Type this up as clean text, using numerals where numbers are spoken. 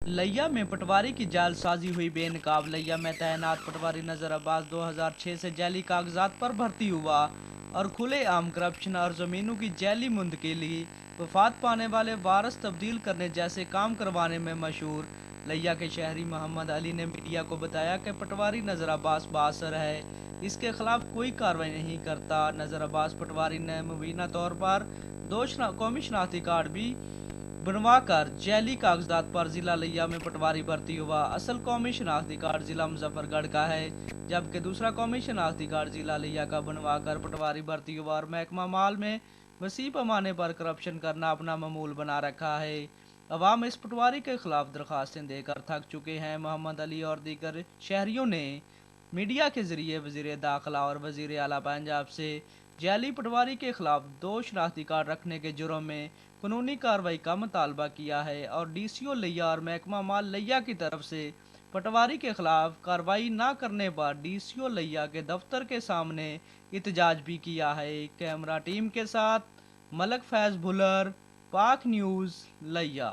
लिया में पटवारी की जालसाजी हुई बेनकाब। लिया में तैनात पटवारी नजर अब्बास 2006 से जाली कागजात पर भर्ती हुआ और खुले आम करप्शन और जमीनों की जाली मुंतकिली, वफात पाने वाले वारस तब्दील करने जैसे काम करवाने में मशहूर। लिया के शहरी मोहम्मद अली ने मीडिया को बताया कि पटवारी नजर अब्बास बासर है, इसके खिलाफ कोई कार्रवाई नहीं करता। नजर अब्बास पटवारी ने मुबीना तौर पर दो कौमी शनाख्ती कार्ड भी बनवा कर जैली कागजात पर जिला लिया में पटवारी भर्ती हुआ। असल कौमी शनाख्ती कार्ड जिला मुजफ्फरगढ़ का है, जबकि दूसरा कौमी शनाख्ती कार्ड जिला लिया का बनवा कर पटवारी भर्ती हुआ और महकमा माल में वसी पैमाने पर करप्शन करना अपना मामूल बना रखा है। अवाम इस पटवारी के खिलाफ दरखास्तें देकर थक चुके हैं। मोहम्मद अली और दीगर शहरियों ने मीडिया के जरिए वजीर दाखिला और वजीर आला पंजाब से जाली पटवारी के खिलाफ दो शनाख्ती कार्ड रखने के जुर्म में कानूनी कार्रवाई का मुतालबा किया है और डीसीओ लिया और महकमा माल लिया की तरफ से पटवारी के खिलाफ कार्रवाई न करने पर डीसीओ लिया के दफ्तर के सामने एहतजाज भी किया है। कैमरा टीम के साथ मलक फैज भुलर, पाक न्यूज़ लिया।